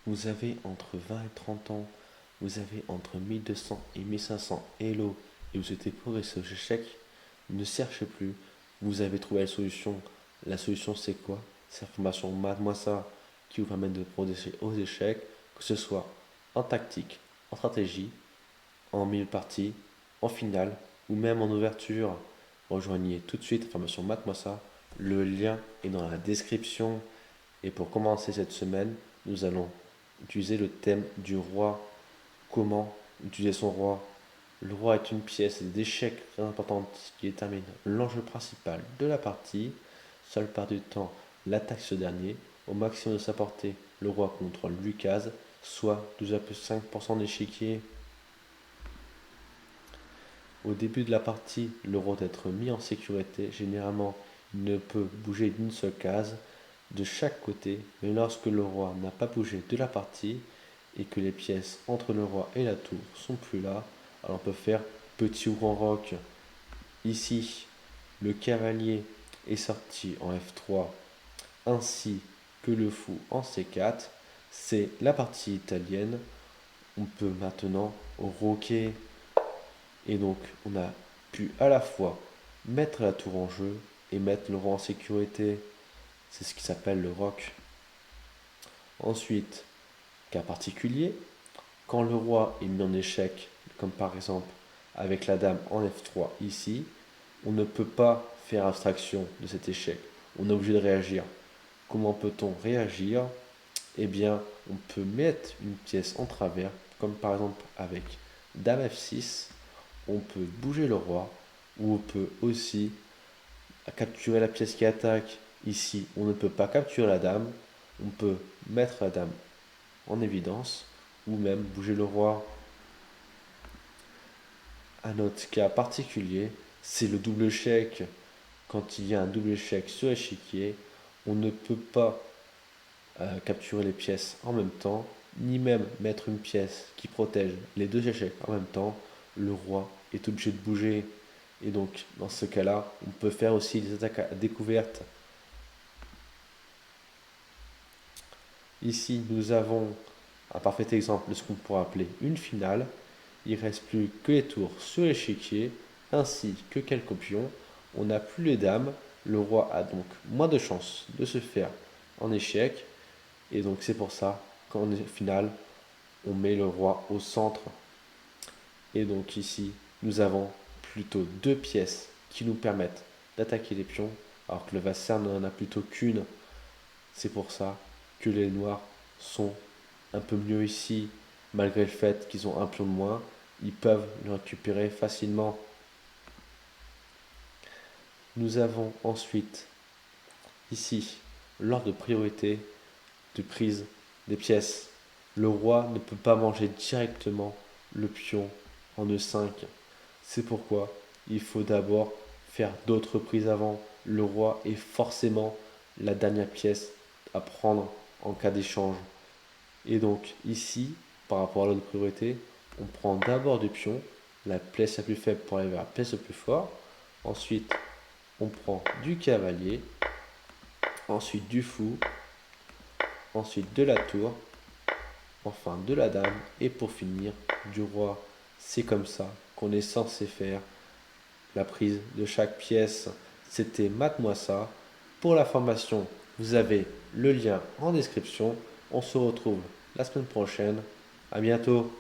Vous avez entre 20 et 30 ans, vous avez entre 1200 et 1500 Hello et vous souhaitez progresser aux échecs, ne cherchez plus, vous avez trouvé la solution. La solution c'est quoi? C'est la formation Math-moi ça qui vous permet de progresser aux échecs, que ce soit en tactique, en stratégie, en milieu de partie, en finale ou même en ouverture. Rejoignez tout de suite la formation Math-moi ça. Le lien est dans la description. Et pour commencer cette semaine, nous allons utiliser le thème du roi. Comment utiliser son roi? Le roi est une pièce d'échec très importante qui détermine l'enjeu principal de la partie. Seule part du temps, l'attaque ce dernier. Au maximum de sa portée, le roi contrôle Lucas, soit 12,5% d'échiquier. Au début de la partie, le roi doit être mis en sécurité. Généralement, il ne peut bouger d'une seule case de chaque côté, mais lorsque le roi n'a pas bougé de la partie et que les pièces entre le roi et la tour sont plus là, alors on peut faire petit ou grand roc. Ici, le cavalier est sorti en F3 ainsi que le fou en C4. C'est la partie italienne. On peut maintenant roquer et donc on a pu à la fois mettre la tour en jeu et mettre le roi en sécurité. C'est ce qui s'appelle le roc. Ensuite, cas particulier, quand le roi est mis en échec, comme par exemple avec la dame en F3 ici, on ne peut pas faire abstraction de cet échec. On est obligé de réagir. Comment peut-on réagir? Eh bien, on peut mettre une pièce en travers, comme par exemple avec dame F6, on peut bouger le roi, ou on peut aussi capturer la pièce qui attaque. Ici, on ne peut pas capturer la dame, on peut mettre la dame en évidence, ou même bouger le roi. Un autre cas particulier, c'est le double échec. Quand il y a un double échec sur l'échiquier, on ne peut pas capturer les pièces en même temps, ni même mettre une pièce qui protège les deux échecs en même temps. Le roi est obligé de bouger. Et donc, dans ce cas-là, on peut faire aussi des attaques à découverte. Ici, nous avons un parfait exemple de ce qu'on pourrait appeler une finale. Il ne reste plus que les tours sur l'échiquier, ainsi que quelques pions. On n'a plus les dames. Le roi a donc moins de chances de se faire en échec. Et donc c'est pour ça qu'en finale, on met le roi au centre. Et donc ici, nous avons plutôt deux pièces qui nous permettent d'attaquer les pions, alors que le vassin n'en a plutôt qu'une. C'est pour ça que les noirs sont un peu mieux ici, malgré le fait qu'ils ont un pion de moins, ils peuvent le récupérer facilement. Nous avons ensuite ici l'ordre de priorité de prise des pièces. Le roi ne peut pas manger directement le pion en E5. C'est pourquoi il faut d'abord faire d'autres prises avant. Le roi est forcément la dernière pièce à prendre en cas d'échange. Et donc ici, par rapport à l'ordre de priorité, on prend d'abord du pion, la pièce la plus faible pour aller vers la pièce la plus forte. Ensuite, on prend du cavalier, ensuite du fou, ensuite de la tour, enfin de la dame et pour finir du roi. C'est comme ça qu'on est censé faire la prise de chaque pièce. C'était Mate-moi ça. Pour la formation, vous avez le lien en description. On se retrouve la semaine prochaine. À bientôt.